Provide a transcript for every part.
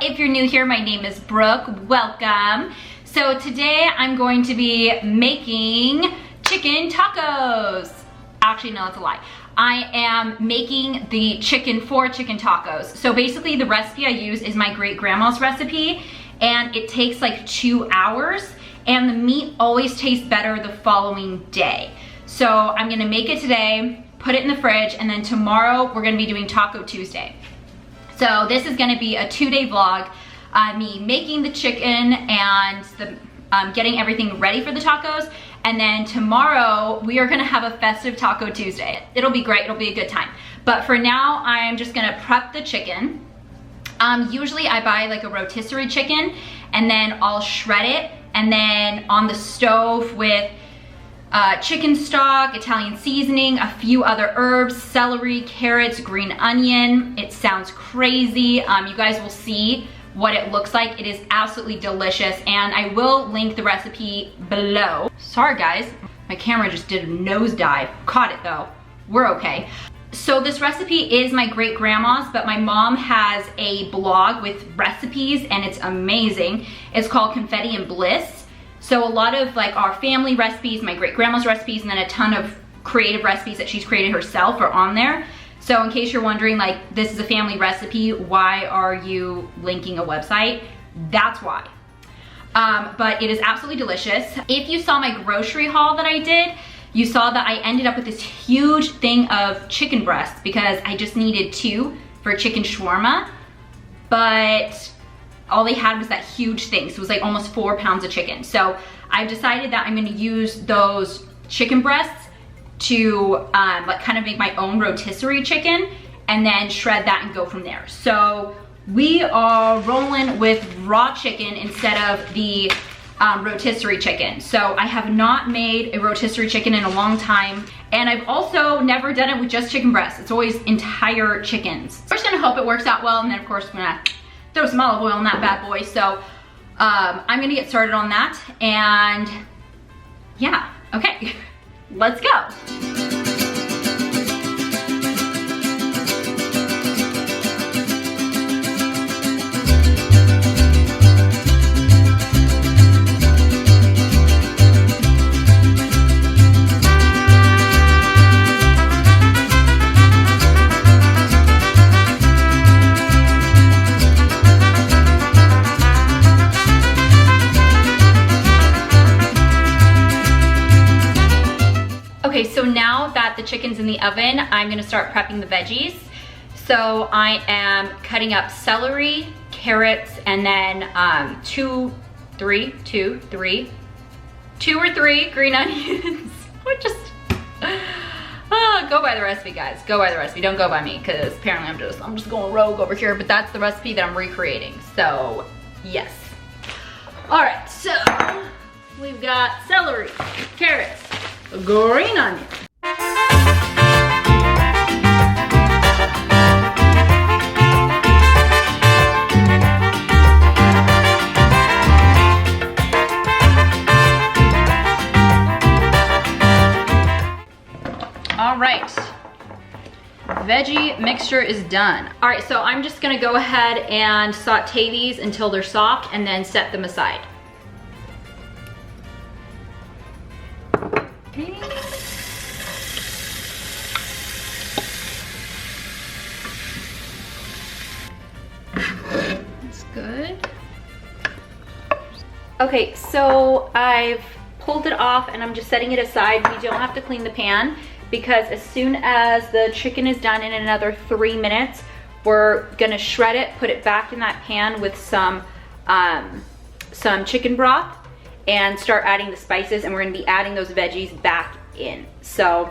if you're new here, my name is Brooke. Welcome. So today I'm going to be making chicken tacos. Actually, no, that's a lie. I am making the chicken tacos. So basically the recipe I use is my great grandma's recipe, and it takes like 2 hours, and the meat always tastes better the following day. So I'm gonna make it today, put it in the fridge, and then tomorrow we're gonna be doing Taco Tuesday. So this is gonna be a 2-day vlog, me making the chicken and getting everything ready for the tacos. And then tomorrow we are gonna have a festive Taco Tuesday. It'll be great, it'll be a good time. But for now, I'm just gonna prep the chicken. Usually I buy like a rotisserie chicken, and then I'll shred it, and then on the stove with chicken stock, Italian seasoning, a few other herbs, celery, carrots, green onion. It sounds crazy. You guys will see what it looks like. It is absolutely delicious, and I will link the recipe below. Sorry guys, my camera just did a nosedive. Caught it though, we're okay. So this recipe is my great grandma's, but my mom has a blog with recipes and it's amazing. It's called Confetti and Bliss. So a lot of like our family recipes, my great grandma's recipes, and then a ton of creative recipes that she's created herself are on there. So in case you're wondering, like, this is a family recipe, why are you linking a website? That's why. But it is absolutely delicious. If you saw my grocery haul that I did, you saw that I ended up with this huge thing of chicken breasts because I just needed 2 for chicken shawarma, but all they had was that huge thing. So it was like almost 4 pounds of chicken. So I've decided that I'm gonna use those chicken breasts to like kind of make my own rotisserie chicken and then shred that and go from there. So we are rolling with raw chicken instead of the rotisserie chicken. So I have not made a rotisserie chicken in a long time, and I've also never done it with just chicken breasts. It's always entire chickens. We're just gonna hope it works out well, and then of course I'm gonna throw some olive oil on that bad boy. So I'm gonna get started on that, and yeah, okay. Let's go. Okay, so now that the chicken's in the oven, I'm gonna start prepping the veggies. So I am cutting up celery, carrots, and then 2 or 3 green onions. Go by the recipe, guys. Go by the recipe. Don't go by me, because apparently I'm just going rogue over here. But that's the recipe that I'm recreating. So yes. All right. So we've got celery, carrots, green onion. All right, veggie mixture is done. All right, so I'm just gonna go ahead and saute these until they're soft and then set them aside. Okay. That's good. Okay, so I've pulled it off and I'm just setting it aside. We don't have to clean the pan because as soon as the chicken is done in another 3 minutes, we're gonna shred it, put it back in that pan with some chicken broth, and start adding the spices, and we're gonna be adding those veggies back in. So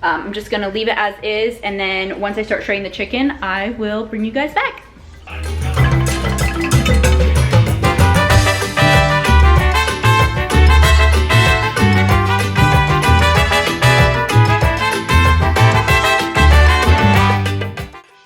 I'm just gonna leave it as is, and then once I start shredding the chicken, I will bring you guys back.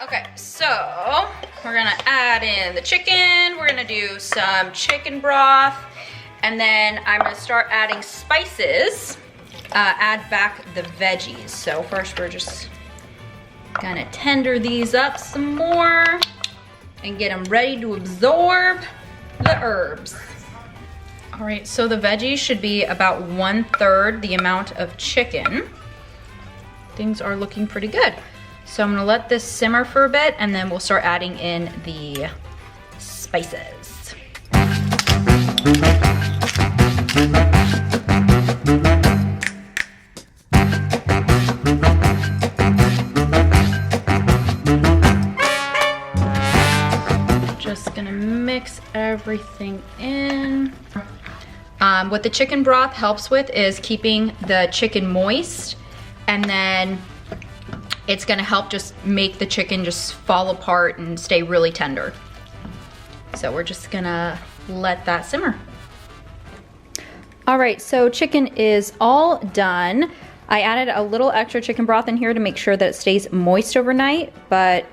Okay, so we're gonna add in the chicken, we're gonna do some chicken broth, and then I'm gonna start adding spices, add back the veggies. So first we're just gonna tender these up some more. and get them ready to absorb the herbs. All right, so the veggies should be about 1/3 the amount of chicken. Things are looking pretty good. So I'm gonna let this simmer for a bit and then we'll start adding in the spices. Just gonna mix everything in. What the chicken broth helps with is keeping the chicken moist, and then it's gonna help just make the chicken just fall apart and stay really tender. So we're just gonna let that simmer. All right, so chicken is all done. I added a little extra chicken broth in here to make sure that it stays moist overnight, but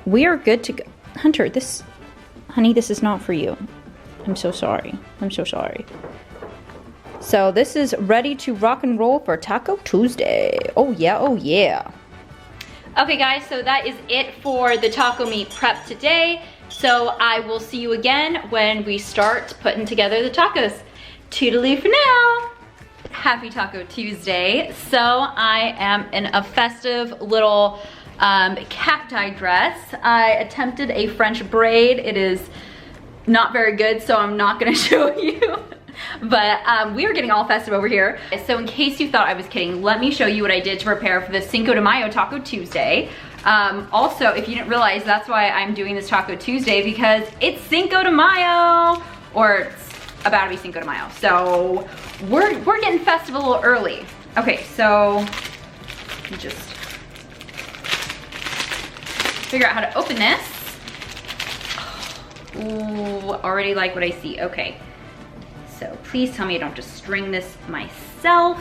we are good to go. Hunter, honey, this is not for you. I'm so sorry. I'm so sorry. So this is ready to rock and roll for Taco Tuesday. Oh yeah, oh yeah. Okay guys, so that is it for the taco meat prep today. So I will see you again when we start putting together the tacos. Toodaloo for now. Happy Taco Tuesday. So I am in a festive little cacti dress. I attempted a French braid. It is not very good, so I'm not gonna show you. But we are getting all festive over here. So in case you thought I was kidding, let me show you what I did to prepare for the Cinco de Mayo Taco Tuesday. Also, if you didn't realize, that's why I'm doing this Taco Tuesday, because it's Cinco de Mayo, or it's about to be Cinco de Mayo. So we're getting festive a little early. Okay, so just figure out how to open this. Ooh, already like what I see. Okay. So please tell me I don't have to string this myself.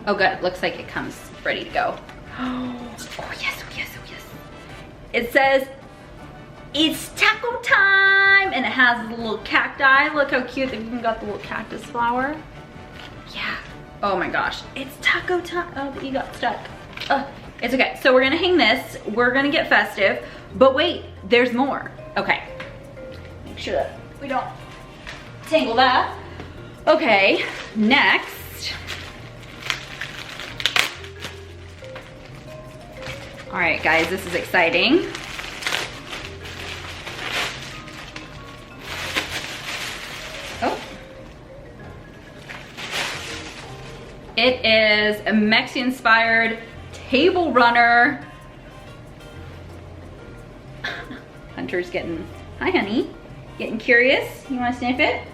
Oh good, looks like it comes ready to go. Oh yes, oh yes, oh yes. It says, it's taco time, and it has the little cacti. Look how cute, they've even got the little cactus flower. Yeah, oh my gosh, it's taco time. Oh, you got stuck. It's okay, so we're gonna hang this. We're gonna get festive, but wait, there's more. Okay, make sure that we don't tangle that. Okay, next. All right, guys, this is exciting. Oh. It is a Mexican-inspired table runner. Hunter's getting, hi honey, getting curious. You wanna sniff it?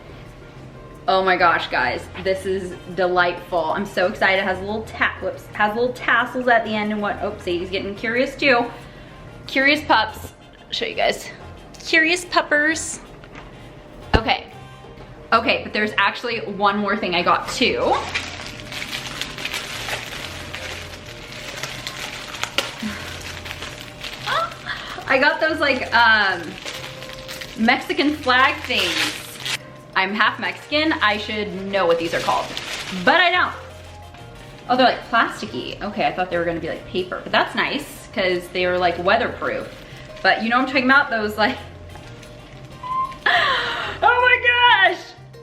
Oh my gosh, guys, this is delightful. I'm so excited. It has little has little tassels at the end and what, oh, Sadie's getting curious too. Curious pups, I'll show you guys. Curious puppers. Okay, but there's actually one more thing I got too. I got those like Mexican flag things. I'm half Mexican, I should know what these are called, but I don't. Oh, they're like plasticky. Okay, I thought they were gonna be like paper, but that's nice because they were like weatherproof. But you know what I'm talking about? Those like, oh my gosh!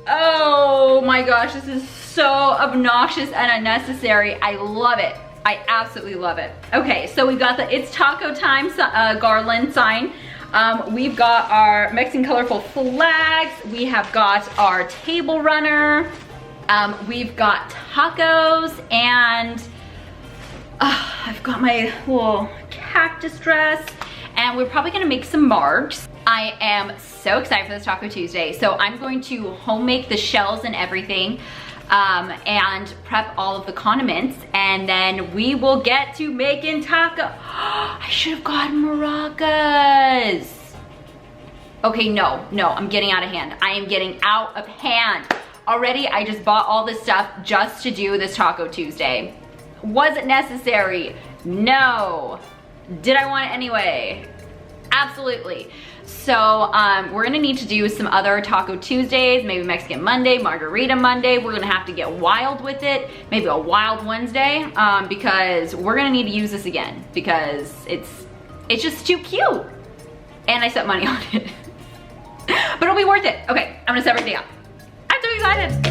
Oh my gosh, this is so obnoxious and unnecessary. I love it. I absolutely love it. Okay, so we've got the It's Taco Time garland sign. We've got our Mexican colorful flags. We have got our table runner. We've got tacos, and I've got my little cactus dress, and we're probably gonna make some margs. I am so excited for this Taco Tuesday. So I'm going to home make the shells and everything, and prep all of the condiments, and then we will get to making taco. I should have gotten maracas. Okay, no, I'm getting out of hand. I am getting out of hand. Already, I just bought all this stuff just to do this Taco Tuesday. Was it necessary? No. Did I want it anyway? Absolutely. So we're gonna need to do some other Taco Tuesdays, maybe Mexican Monday, Margarita Monday. We're gonna have to get wild with it. Maybe a Wild Wednesday, because we're gonna need to use this again because it's just too cute. and I spent money on it. But it'll be worth it. Okay, I'm gonna set everything up. I'm so excited.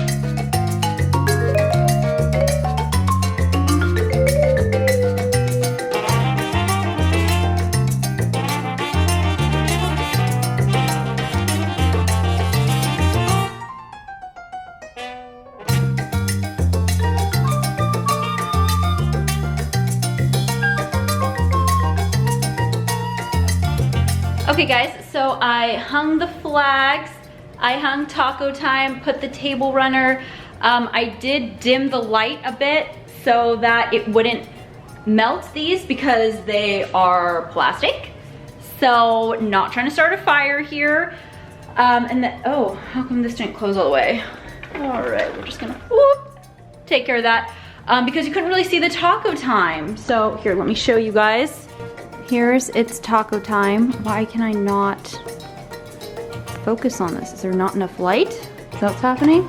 Okay guys, so I hung the flags, I hung taco time, put the table runner. I did dim the light a bit so that it wouldn't melt these because they are plastic. So not trying to start a fire here. And then, oh, how come this didn't close all the way? All right, we're just gonna take care of that because you couldn't really see the taco time. So here, let me show you guys. Here's it's taco time. Why can I not focus on this? Is there not enough light? Is that what's happening?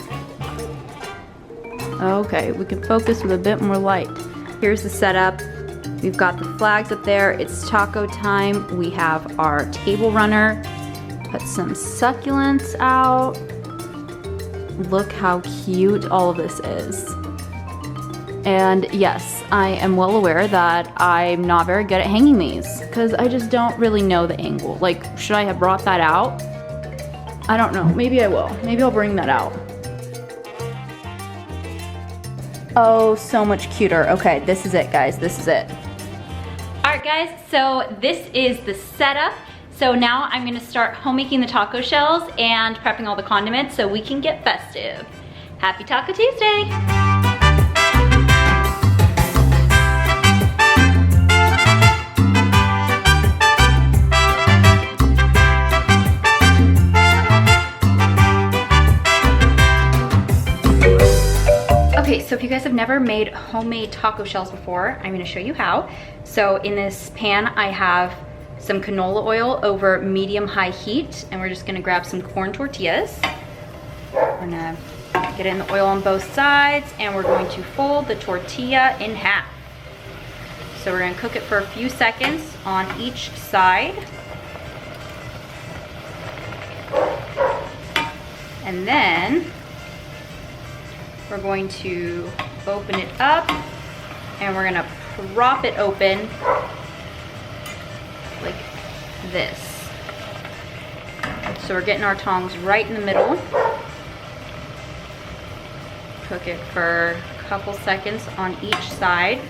Okay, we can focus with a bit more light. Here's the setup. We've got the flags up there. It's taco time. We have our table runner. Put some succulents out. Look how cute all of this is. And yes, I am well aware that I'm not very good at hanging these because I just don't really know the angle. Like, should I have brought that out? I don't know, maybe I will. Maybe I'll bring that out. Oh, so much cuter. Okay, this is it guys, this is it. All right guys, so this is the setup. So now I'm gonna start homemaking the taco shells and prepping all the condiments so we can get festive. Happy Taco Tuesday. Okay, so if you guys have never made homemade taco shells before, I'm gonna show you how. So in this pan, I have some canola oil over medium-high heat, and we're just gonna grab some corn tortillas. We're gonna get in the oil on both sides, and we're going to fold the tortilla in half. So we're gonna cook it for a few seconds on each side. And then we're going to open it up and we're gonna prop it open like this. So we're getting our tongs right in the middle. Cook it for a couple seconds on each side.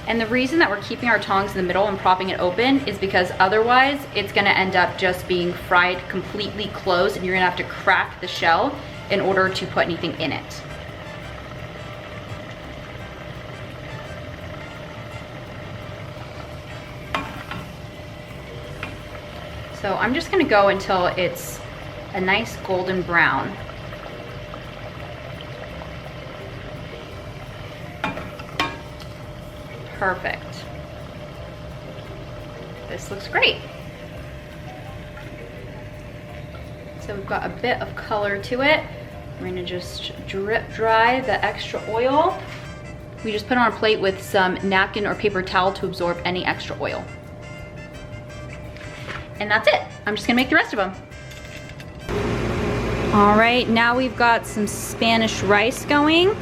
And the reason that we're keeping our tongs in the middle and propping it open is because otherwise it's gonna end up just being fried completely closed and you're gonna have to crack the shell in order to put anything in it. So I'm just gonna go until it's a nice golden brown. Perfect. This looks great. So we've got a bit of color to it. We're gonna just drip dry the extra oil. We just put it on a plate with some napkin or paper towel to absorb any extra oil. And that's it. I'm just gonna make the rest of them. All right, now we've got some Spanish rice going.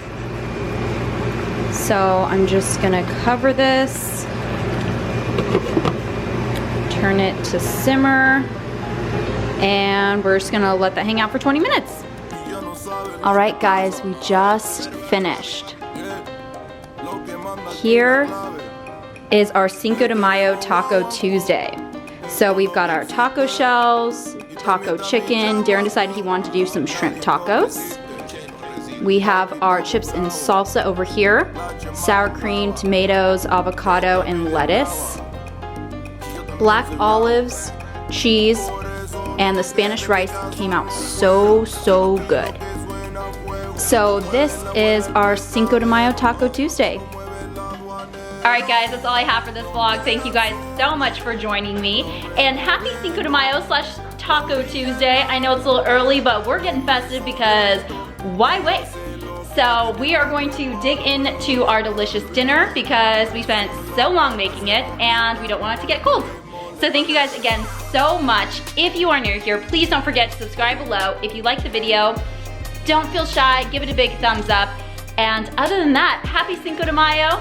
So I'm just gonna cover this, turn it to simmer, and we're just gonna let that hang out for 20 minutes. All right, guys, we just finished. Here is our Cinco de Mayo Taco Tuesday. So we've got our taco shells, taco chicken. Darren decided he wanted to do some shrimp tacos. We have our chips and salsa over here, sour cream, tomatoes, avocado, and lettuce. Black olives, cheese, and the Spanish rice came out so, so good. So this is our Cinco de Mayo Taco Tuesday. Alright guys, that's all I have for this vlog. Thank you guys so much for joining me. And happy Cinco de Mayo / Taco Tuesday. I know it's a little early, but we're getting festive because why wait? So we are going to dig into our delicious dinner because we spent so long making it and we don't want it to get cold. So thank you guys again so much. If you are new here, please don't forget to subscribe below. If you like the video, don't feel shy, give it a big thumbs up. And other than that, happy Cinco de Mayo.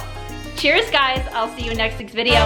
Cheers, guys. I'll see you in next week's video.